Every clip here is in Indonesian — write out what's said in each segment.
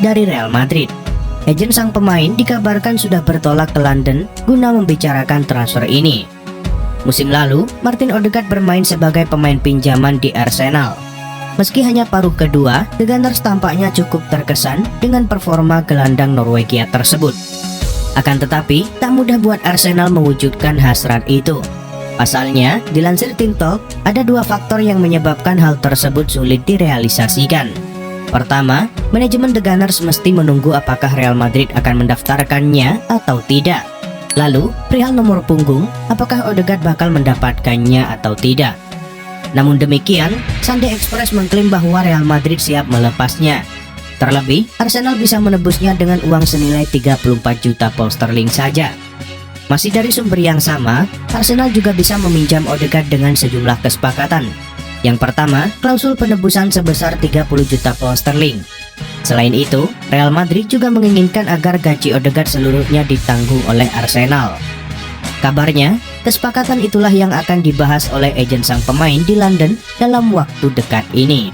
dari Real Madrid. Agen sang pemain dikabarkan sudah bertolak ke London guna membicarakan transfer ini. Musim lalu, Martin Odegaard bermain sebagai pemain pinjaman di Arsenal. Meski hanya paruh kedua, The Gunners tampaknya cukup terkesan dengan performa gelandang Norwegia tersebut. Akan tetapi, tak mudah buat Arsenal mewujudkan hasrat itu. Pasalnya, dilansir Team Talk, ada dua faktor yang menyebabkan hal tersebut sulit direalisasikan. Pertama, manajemen The Gunners mesti menunggu apakah Real Madrid akan mendaftarkannya atau tidak. Lalu, perihal nomor punggung, apakah Odegaard bakal mendapatkannya atau tidak. Namun demikian, Sunday Express mengklaim bahwa Real Madrid siap melepasnya. Terlebih, Arsenal bisa menebusnya dengan uang senilai 34 juta pound sterling saja. Masih dari sumber yang sama, Arsenal juga bisa meminjam Odegaard dengan sejumlah kesepakatan. Yang pertama, klausul penebusan sebesar 30 juta pound sterling. Selain itu, Real Madrid juga menginginkan agar gaji Odegaard seluruhnya ditanggung oleh Arsenal. Kabarnya, kesepakatan itulah yang akan dibahas oleh agen sang pemain di London dalam waktu dekat ini.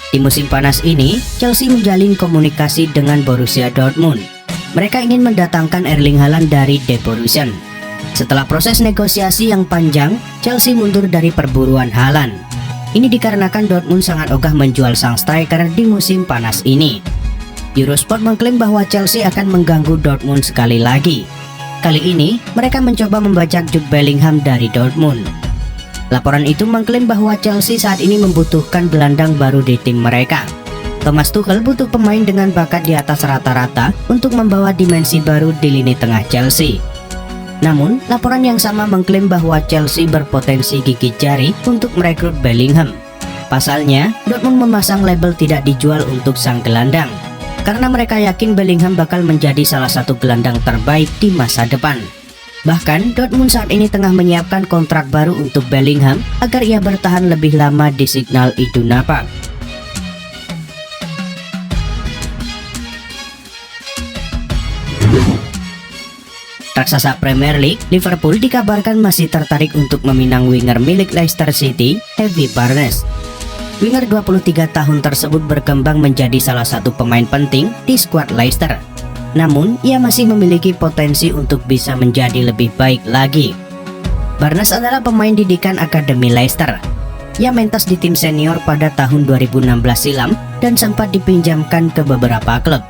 Di musim panas ini, Chelsea menjalin komunikasi dengan Borussia Dortmund. Mereka ingin mendatangkan Erling Haaland dari Debrecen. Setelah proses negosiasi yang panjang, Chelsea mundur dari perburuan Haaland. Ini dikarenakan Dortmund sangat ogah menjual sang striker di musim panas ini. Eurosport mengklaim bahwa Chelsea akan mengganggu Dortmund sekali lagi. Kali ini, mereka mencoba membajak Jude Bellingham dari Dortmund. Laporan itu mengklaim bahwa Chelsea saat ini membutuhkan gelandang baru di tim mereka. Thomas Tuchel butuh pemain dengan bakat di atas rata-rata untuk membawa dimensi baru di lini tengah Chelsea. Namun, laporan yang sama mengklaim bahwa Chelsea berpotensi gigit jari untuk merekrut Bellingham. Pasalnya, Dortmund memasang label tidak dijual untuk sang gelandang, karena mereka yakin Bellingham bakal menjadi salah satu gelandang terbaik di masa depan. Bahkan, Dortmund saat ini tengah menyiapkan kontrak baru untuk Bellingham agar ia bertahan lebih lama di Signal Iduna Park. Raksasa Premier League, Liverpool dikabarkan masih tertarik untuk meminang winger milik Leicester City, Harvey Barnes. Winger 23 tahun tersebut berkembang menjadi salah satu pemain penting di skuad Leicester. Namun, ia masih memiliki potensi untuk bisa menjadi lebih baik lagi. Barnes adalah pemain didikan Akademi Leicester. Ia mentas di tim senior pada tahun 2016 silam dan sempat dipinjamkan ke beberapa klub.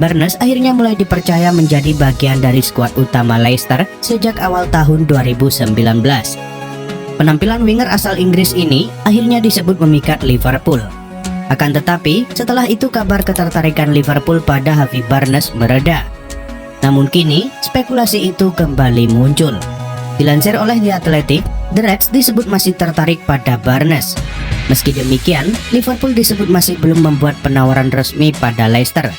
Barnes akhirnya mulai dipercaya menjadi bagian dari skuad utama Leicester sejak awal tahun 2019. Penampilan winger asal Inggris ini akhirnya disebut memikat Liverpool. Akan tetapi, setelah itu kabar ketertarikan Liverpool pada Harvey Barnes mereda. Namun kini, spekulasi itu kembali muncul. Dilansir oleh The Athletic, The Reds disebut masih tertarik pada Barnes. Meski demikian, Liverpool disebut masih belum membuat penawaran resmi pada Leicester.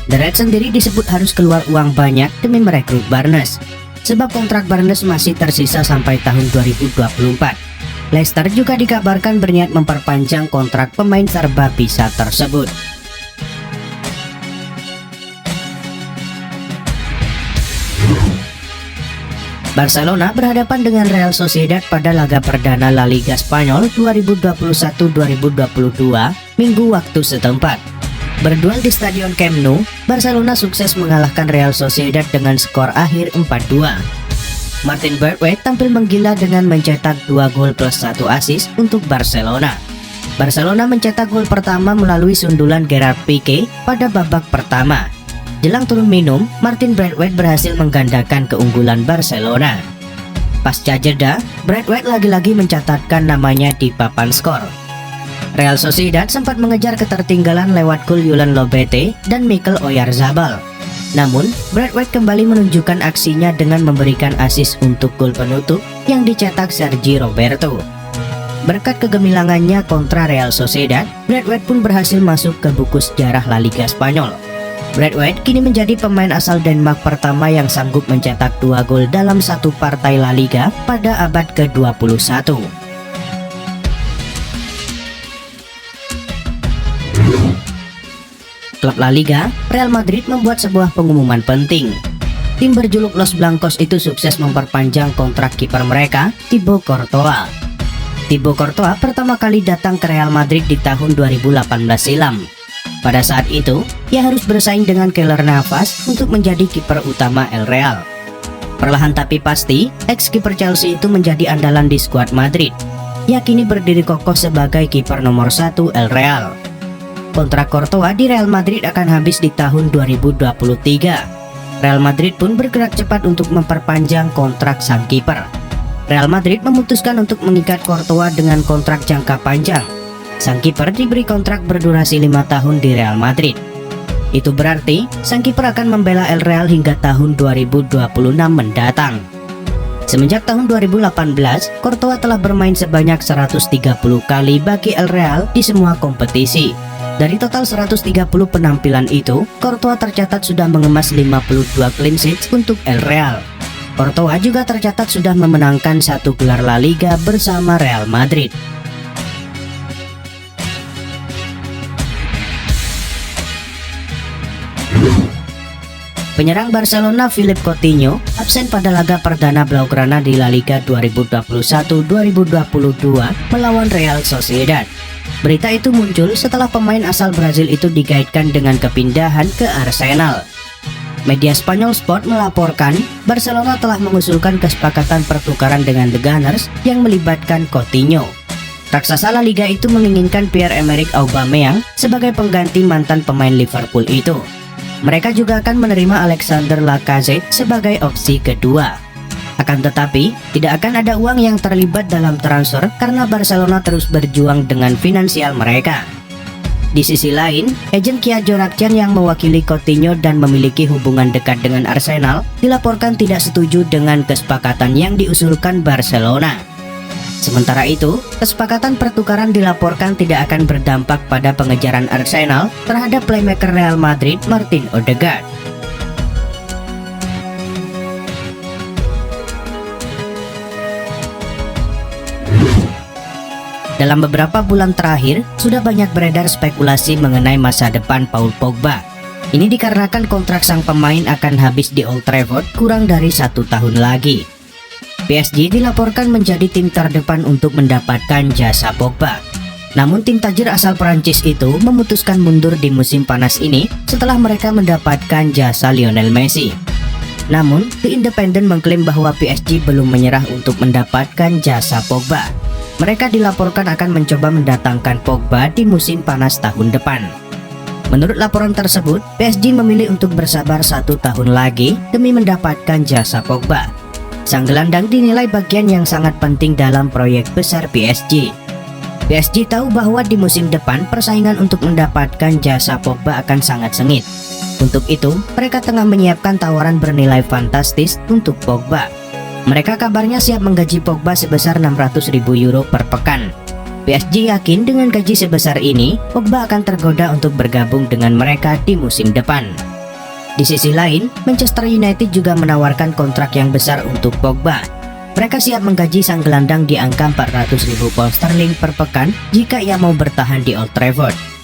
The Reds sendiri disebut harus keluar uang banyak demi merekrut Barnes, sebab kontrak Barnes masih tersisa sampai tahun 2024. Leicester juga dikabarkan berniat memperpanjang kontrak pemain serba bisa tersebut. Barcelona berhadapan dengan Real Sociedad pada laga perdana La Liga Spanyol 2021-2022 Minggu waktu setempat. Berduel di Stadion Camp Nou, Barcelona sukses mengalahkan Real Sociedad dengan skor akhir 4-2. Martin Braithwaite tampil menggila dengan mencetak 2 gol plus 1 assist untuk Barcelona. Barcelona mencetak gol pertama melalui sundulan Gerard Pique pada babak pertama. Jelang turun minum, Martin Braithwaite berhasil menggandakan keunggulan Barcelona. Pasca jeda, Braithwaite lagi-lagi mencatatkan namanya di papan skor. Real Sociedad sempat mengejar ketertinggalan lewat gol Julen Lopete dan Mikel Oyarzabal. Namun, Braithwaite kembali menunjukkan aksinya dengan memberikan assist untuk gol penutup yang dicetak Sergi Roberto. Berkat kegemilangannya kontra Real Sociedad, Braithwaite pun berhasil masuk ke buku sejarah La Liga Spanyol. Braithwaite kini menjadi pemain asal Denmark pertama yang sanggup mencetak 2 gol dalam satu partai La Liga pada abad ke-21. Klub La Liga, Real Madrid membuat sebuah pengumuman penting. Tim berjuluk Los Blancos itu sukses memperpanjang kontrak kiper mereka, Thibaut Courtois. Thibaut Courtois pertama kali datang ke Real Madrid di tahun 2018 silam. Pada saat itu, ia harus bersaing dengan Keylor Navas untuk menjadi kiper utama El Real. Perlahan tapi pasti, ex-kiper Chelsea itu menjadi andalan di skuad Madrid. Ia kini berdiri kokoh sebagai kiper nomor 1 El Real. Kontrak Courtois di Real Madrid akan habis di tahun 2023. Real Madrid pun bergerak cepat untuk memperpanjang kontrak sang kiper. Real Madrid memutuskan untuk mengikat Courtois dengan kontrak jangka panjang. Sang kiper diberi kontrak berdurasi 5 tahun di Real Madrid. Itu berarti sang kiper akan membela El Real hingga tahun 2026 mendatang. Semenjak tahun 2018, Courtois telah bermain sebanyak 130 kali bagi El Real di semua kompetisi. Dari total 130 penampilan itu, Courtois tercatat sudah mengemas 52 clean sheet untuk El Real. Courtois juga tercatat sudah memenangkan 1 gelar La Liga bersama Real Madrid. Penyerang Barcelona Philippe Coutinho absen pada laga perdana Blaugrana di La Liga 2021-2022 melawan Real Sociedad. Berita itu muncul setelah pemain asal Brazil itu dikaitkan dengan kepindahan ke Arsenal. Media Spanyol Sport melaporkan Barcelona telah mengusulkan kesepakatan pertukaran dengan The Gunners yang melibatkan Coutinho. Raksasa La Liga itu menginginkan Pierre-Emerick Aubameyang sebagai pengganti mantan pemain Liverpool itu. Mereka juga akan menerima Alexander Lacazette sebagai opsi kedua. Akan tetapi, tidak akan ada uang yang terlibat dalam transfer karena Barcelona terus berjuang dengan finansial mereka. Di sisi lain, agen Kyajo Rakchan yang mewakili Coutinho dan memiliki hubungan dekat dengan Arsenal dilaporkan tidak setuju dengan kesepakatan yang diusulkan Barcelona. Sementara itu, kesepakatan pertukaran dilaporkan tidak akan berdampak pada pengejaran Arsenal terhadap playmaker Real Madrid Martin Odegaard. Dalam beberapa bulan terakhir, sudah banyak beredar spekulasi mengenai masa depan Paul Pogba. Ini dikarenakan kontrak sang pemain akan habis di Old Trafford kurang dari 1 tahun lagi. PSG dilaporkan menjadi tim terdepan untuk mendapatkan jasa Pogba. Namun tim tajir asal Perancis itu memutuskan mundur di musim panas ini setelah mereka mendapatkan jasa Lionel Messi. Namun, The Independent mengklaim bahwa PSG belum menyerah untuk mendapatkan jasa Pogba. Mereka dilaporkan akan mencoba mendatangkan Pogba di musim panas tahun depan. Menurut laporan tersebut, PSG memilih untuk bersabar 1 tahun lagi demi mendapatkan jasa Pogba. Sang gelandang dinilai bagian yang sangat penting dalam proyek besar PSG. PSG tahu bahwa di musim depan persaingan untuk mendapatkan jasa Pogba akan sangat sengit. Untuk itu, mereka tengah menyiapkan tawaran bernilai fantastis untuk Pogba. Mereka kabarnya siap menggaji Pogba sebesar 600.000 euro per pekan. PSG yakin dengan gaji sebesar ini, Pogba akan tergoda untuk bergabung dengan mereka di musim depan. Di sisi lain, Manchester United juga menawarkan kontrak yang besar untuk Pogba. Mereka siap menggaji sang gelandang di angka 400.000 pound sterling per pekan jika ia mau bertahan di Old Trafford.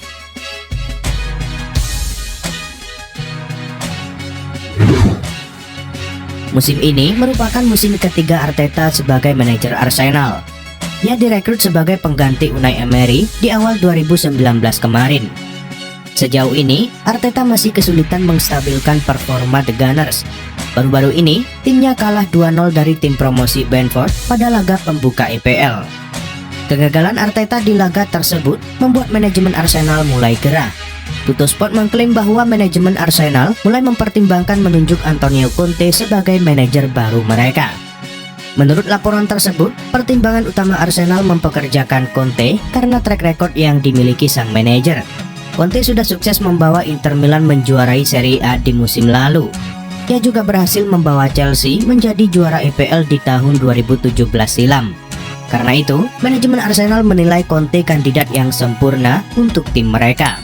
Musim ini merupakan musim ketiga Arteta sebagai manajer Arsenal. Ia direkrut sebagai pengganti Unai Emery di awal 2019 kemarin. Sejauh ini, Arteta masih kesulitan menstabilkan performa The Gunners. Baru-baru ini, timnya kalah 2-0 dari tim promosi Brentford pada laga pembuka EPL. Kegagalan Arteta di laga tersebut membuat manajemen Arsenal mulai gerah. Tuttosport mengklaim bahwa manajemen Arsenal mulai mempertimbangkan menunjuk Antonio Conte sebagai manajer baru mereka. Menurut laporan tersebut, pertimbangan utama Arsenal mempekerjakan Conte karena track record yang dimiliki sang manajer. Conte sudah sukses membawa Inter Milan menjuarai Serie A di musim lalu. Ia juga berhasil membawa Chelsea menjadi juara EPL di tahun 2017 silam. Karena itu, manajemen Arsenal menilai Conte kandidat yang sempurna untuk tim mereka.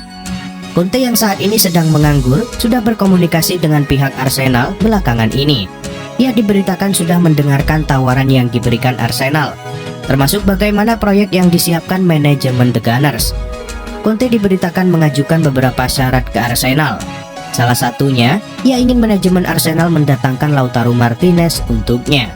Conte yang saat ini sedang menganggur sudah berkomunikasi dengan pihak Arsenal belakangan ini. Ia diberitakan sudah mendengarkan tawaran yang diberikan Arsenal, termasuk bagaimana proyek yang disiapkan manajemen The Gunners. Conte diberitakan mengajukan beberapa syarat ke Arsenal. Salah satunya, ia ingin manajemen Arsenal mendatangkan Lautaro Martinez untuknya.